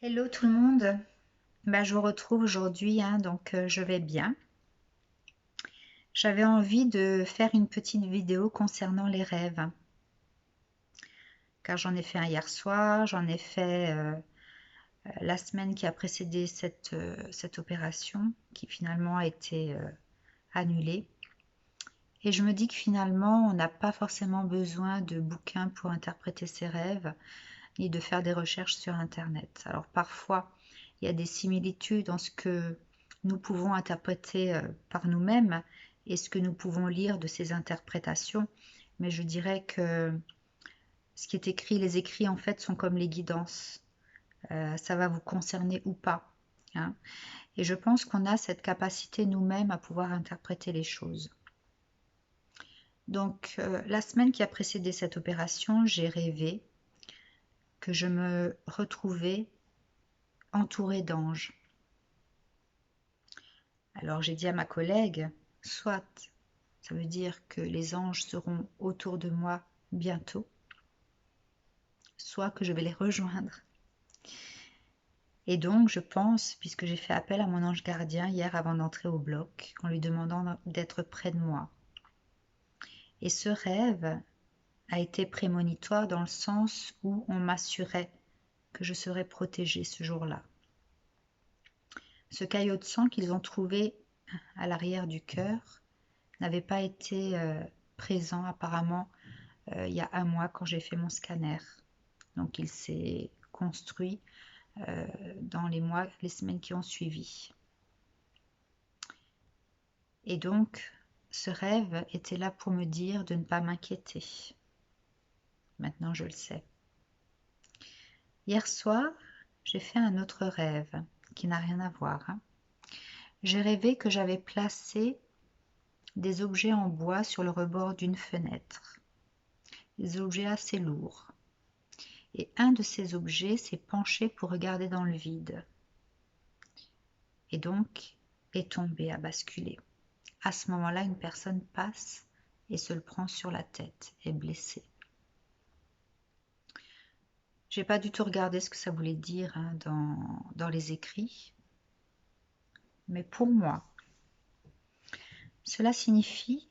Hello tout le monde, je vous retrouve aujourd'hui, donc je vais bien. J'avais envie de faire une petite vidéo concernant les rêves, car j'en ai fait un hier soir, j'en ai fait la semaine qui a précédé cette opération, qui finalement a été annulée. Et je me dis que finalement, on n'a pas forcément besoin de bouquins pour interpréter ses rêves, ni de faire des recherches sur Internet. Alors parfois, il y a des similitudes dans ce que nous pouvons interpréter par nous-mêmes et ce que nous pouvons lire de ces interprétations, mais je dirais que ce qui est écrit, les écrits en fait sont comme les guidances. Ça va vous concerner ou pas, hein. Et je pense qu'on a cette capacité nous-mêmes à pouvoir interpréter les choses. Donc la semaine qui a précédé cette opération, j'ai rêvé que je me retrouvais entourée d'anges. Alors j'ai dit à ma collègue, soit ça veut dire que les anges seront autour de moi bientôt, soit que je vais les rejoindre. Et donc je pense, puisque j'ai fait appel à mon ange gardien hier avant d'entrer au bloc, en lui demandant d'être près de moi. Et ce rêve a été prémonitoire dans le sens où on m'assurait que je serais protégée ce jour-là. Ce caillot de sang qu'ils ont trouvé à l'arrière du cœur n'avait pas été présent apparemment il y a un mois quand j'ai fait mon scanner. Donc il s'est construit dans les mois, les semaines qui ont suivi. Et donc ce rêve était là pour me dire de ne pas m'inquiéter. Maintenant je le sais. Hier soir, j'ai fait un autre rêve qui n'a rien à voir. J'ai rêvé que j'avais placé des objets en bois sur le rebord d'une fenêtre. Des objets assez lourds. Et un de ces objets s'est penché pour regarder dans le vide. Et donc est tombé, a basculé. À ce moment-là, une personne passe et se le prend sur la tête, est blessée. J'ai pas du tout regardé ce que ça voulait dire dans les écrits, mais pour moi, cela signifie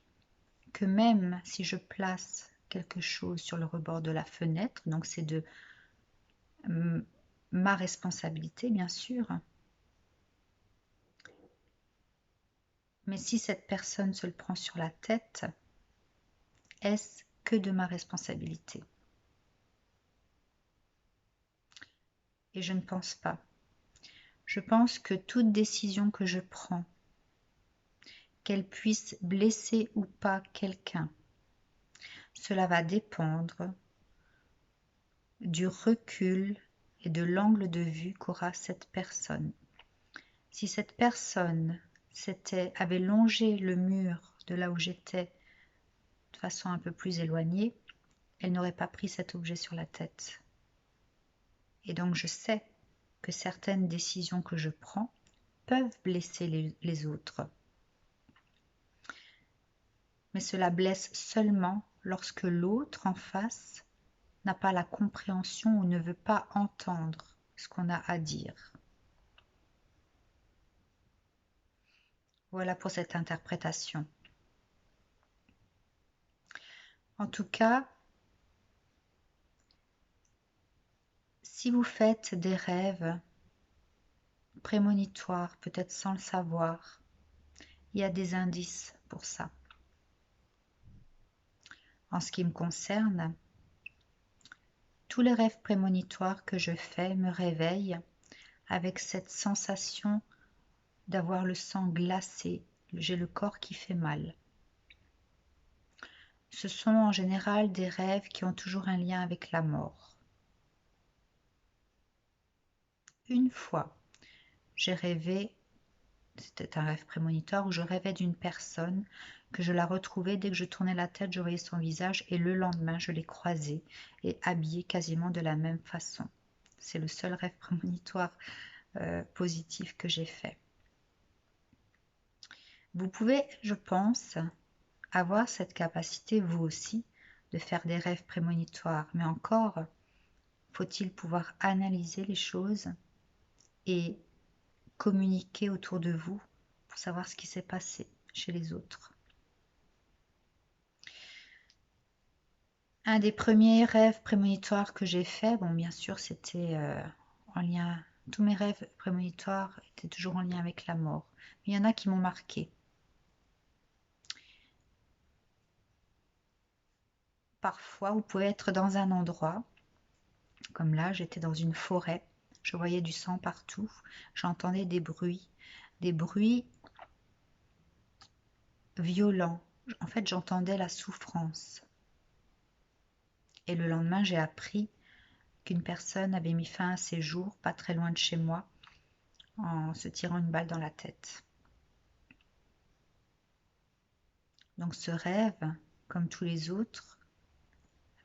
que même si je place quelque chose sur le rebord de la fenêtre, donc c'est de ma responsabilité bien sûr, mais si cette personne se le prend sur la tête, est-ce que de ma responsabilité? Et je ne pense pas. Je pense que toute décision que je prends, qu'elle puisse blesser ou pas quelqu'un, cela va dépendre du recul et de l'angle de vue qu'aura cette personne. Si cette personne avait longé le mur de là où j'étais de façon un peu plus éloignée, elle n'aurait pas pris cet objet sur la tête. Et donc je sais que certaines décisions que je prends peuvent blesser les autres. Mais cela blesse seulement lorsque l'autre en face n'a pas la compréhension ou ne veut pas entendre ce qu'on a à dire. Voilà pour cette interprétation. En tout cas, si vous faites des rêves prémonitoires, peut-être sans le savoir, il y a des indices pour ça. En ce qui me concerne, tous les rêves prémonitoires que je fais me réveillent avec cette sensation d'avoir le sang glacé, j'ai le corps qui fait mal. Ce sont en général des rêves qui ont toujours un lien avec la mort. Une fois, j'ai rêvé, c'était un rêve prémonitoire où je rêvais d'une personne, que je la retrouvais, dès que je tournais la tête, je voyais son visage et le lendemain, je l'ai croisée et habillée quasiment de la même façon. C'est le seul rêve prémonitoire positif que j'ai fait. Vous pouvez, je pense, avoir cette capacité, vous aussi, de faire des rêves prémonitoires. Mais encore, faut-il pouvoir analyser les choses et communiquer autour de vous pour savoir ce qui s'est passé chez les autres. Un des premiers rêves prémonitoires que j'ai fait, bon bien sûr c'était en lien, tous mes rêves prémonitoires étaient toujours en lien avec la mort, mais il y en a qui m'ont marqué. Parfois vous pouvez être dans un endroit, comme là j'étais dans une forêt, je voyais du sang partout, j'entendais des bruits violents, en fait j'entendais la souffrance. Et le lendemain j'ai appris qu'une personne avait mis fin à ses jours, pas très loin de chez moi, en se tirant une balle dans la tête. Donc ce rêve, comme tous les autres,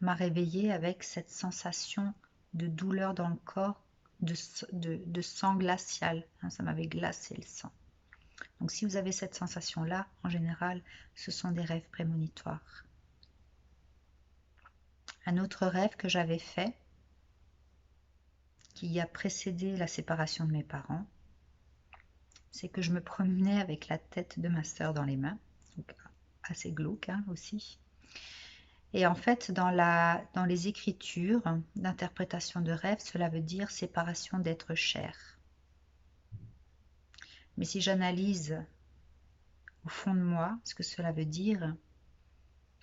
m'a réveillée avec cette sensation de douleur dans le corps, de sang glacial. Ça m'avait glacé le sang. Donc si vous avez cette sensation-là, en général, ce sont des rêves prémonitoires. Un autre rêve que j'avais fait, qui a précédé la séparation de mes parents, c'est que je me promenais avec la tête de ma sœur dans les mains, donc assez glauque aussi. Et en fait, dans les écritures d'interprétation de rêve, cela veut dire séparation d'être cher. Mais si j'analyse au fond de moi ce que cela veut dire,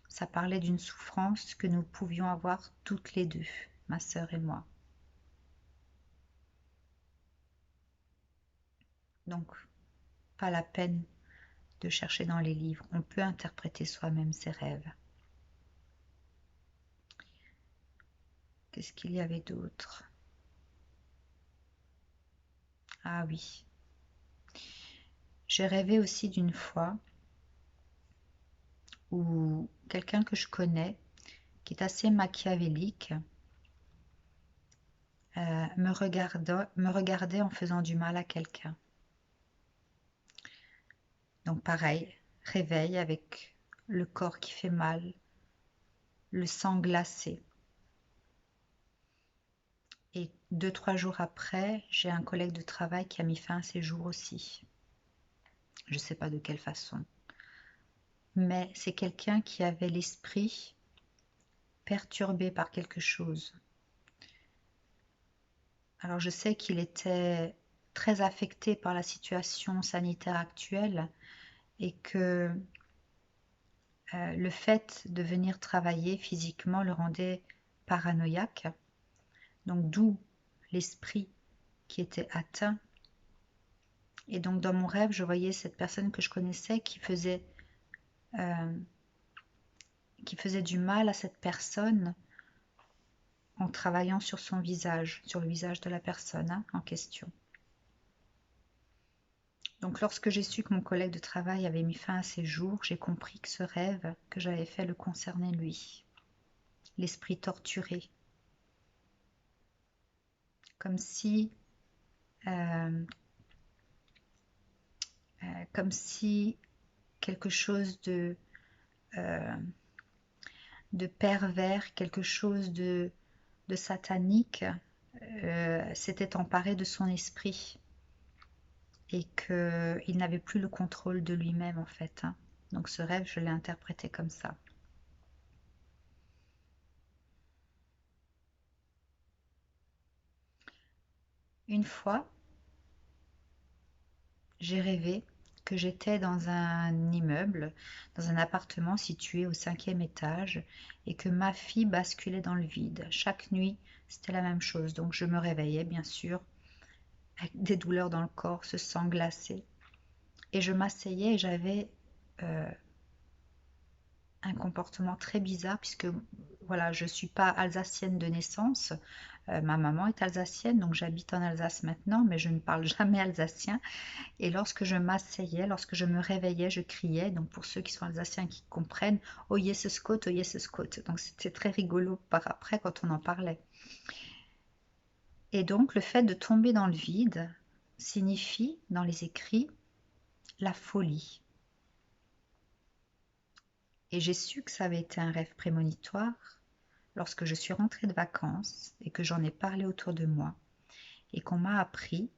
ça parlait d'une souffrance que nous pouvions avoir toutes les deux, ma sœur et moi. Donc, pas la peine de chercher dans les livres, on peut interpréter soi-même ses rêves. Qu'est-ce qu'il y avait d'autre? Ah oui. J'ai rêvé aussi d'une fois où quelqu'un que je connais, qui est assez machiavélique, me regardait en faisant du mal à quelqu'un. Donc pareil, réveil avec le corps qui fait mal, le sang glacé. Et 2-3 jours après, j'ai un collègue de travail qui a mis fin à ses jours aussi. Je ne sais pas de quelle façon. Mais c'est quelqu'un qui avait l'esprit perturbé par quelque chose. Alors je sais qu'il était très affecté par la situation sanitaire actuelle et que le fait de venir travailler physiquement le rendait paranoïaque. Donc d'où l'esprit qui était atteint. Et donc dans mon rêve, je voyais cette personne que je connaissais qui faisait du mal à cette personne en travaillant sur son visage, sur le visage de la personne en question. Donc lorsque j'ai su que mon collègue de travail avait mis fin à ses jours, j'ai compris que ce rêve que j'avais fait le concernait lui. L'esprit torturé. Comme si quelque chose de pervers, quelque chose de satanique s'était emparé de son esprit et qu'il n'avait plus le contrôle de lui-même en fait. Donc ce rêve, je l'ai interprété comme ça. Une fois, j'ai rêvé que j'étais dans un immeuble, dans un appartement situé au 5e étage et que ma fille basculait dans le vide. Chaque nuit, c'était la même chose. Donc je me réveillais, bien sûr, avec des douleurs dans le corps, ce sang glacé. Et je m'asseyais et j'avais un comportement très bizarre puisque voilà, je ne suis pas alsacienne de naissance. Ma maman est alsacienne, donc j'habite en Alsace maintenant, mais je ne parle jamais alsacien. Et lorsque je m'asseyais, lorsque je me réveillais, je criais. Donc pour ceux qui sont alsaciens qui comprennent, oh yes Scott, oh yes Scott. Donc c'était très rigolo par après quand on en parlait. Et donc le fait de tomber dans le vide signifie dans les écrits la folie. Et j'ai su que ça avait été un rêve prémonitoire lorsque je suis rentrée de vacances et que j'en ai parlé autour de moi et qu'on m'a appris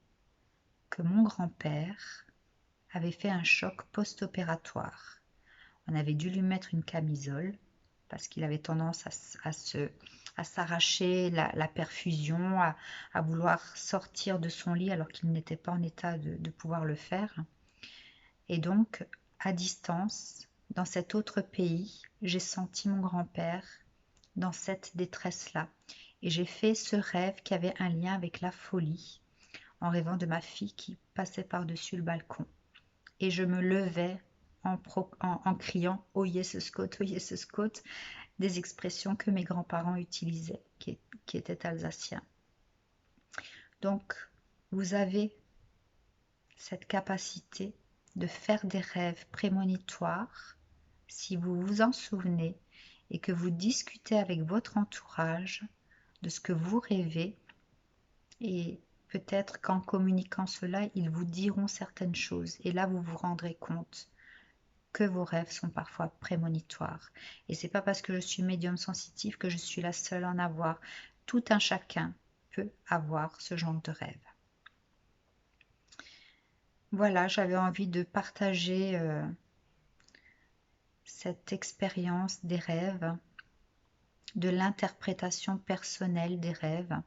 que mon grand-père avait fait un choc post-opératoire. On avait dû lui mettre une camisole parce qu'il avait tendance à s'arracher la perfusion, à vouloir sortir de son lit alors qu'il n'était pas en état de pouvoir le faire. Et donc, à distance, dans cet autre pays, j'ai senti mon grand-père dans cette détresse-là. Et j'ai fait ce rêve qui avait un lien avec la folie, en rêvant de ma fille qui passait par-dessus le balcon. Et je me levais en criant « Oh yes Scott, oh yes Scott », des expressions que mes grands-parents utilisaient, qui étaient alsaciens. Donc, vous avez cette capacité de faire des rêves prémonitoires, si vous vous en souvenez et que vous discutez avec votre entourage de ce que vous rêvez, et peut-être qu'en communiquant cela, ils vous diront certaines choses, et là vous vous rendrez compte que vos rêves sont parfois prémonitoires. Et c'est pas parce que je suis médium sensitif que je suis la seule à en avoir. Tout un chacun peut avoir ce genre de rêve. Voilà, j'avais envie de partager cette expérience des rêves, de l'interprétation personnelle des rêves.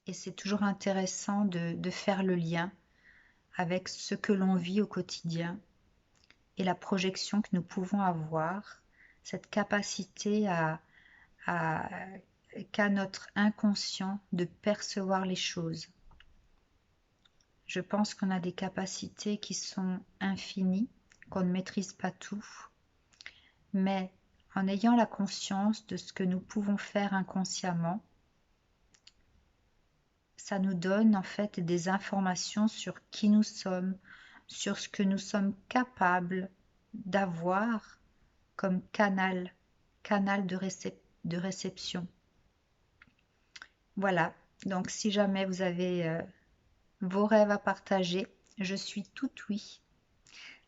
Et c'est toujours intéressant de faire le lien avec ce que l'on vit au quotidien et la projection que nous pouvons avoir, cette capacité qu'a notre inconscient de percevoir les choses. Je pense qu'on a des capacités qui sont infinies, qu'on ne maîtrise pas tout, mais en ayant la conscience de ce que nous pouvons faire inconsciemment, ça nous donne en fait des informations sur qui nous sommes, sur ce que nous sommes capables d'avoir comme canal de réception. Voilà, donc si jamais vous avez vos rêves à partager, je suis tout oui.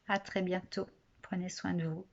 À très bientôt. Prenez soin de vous.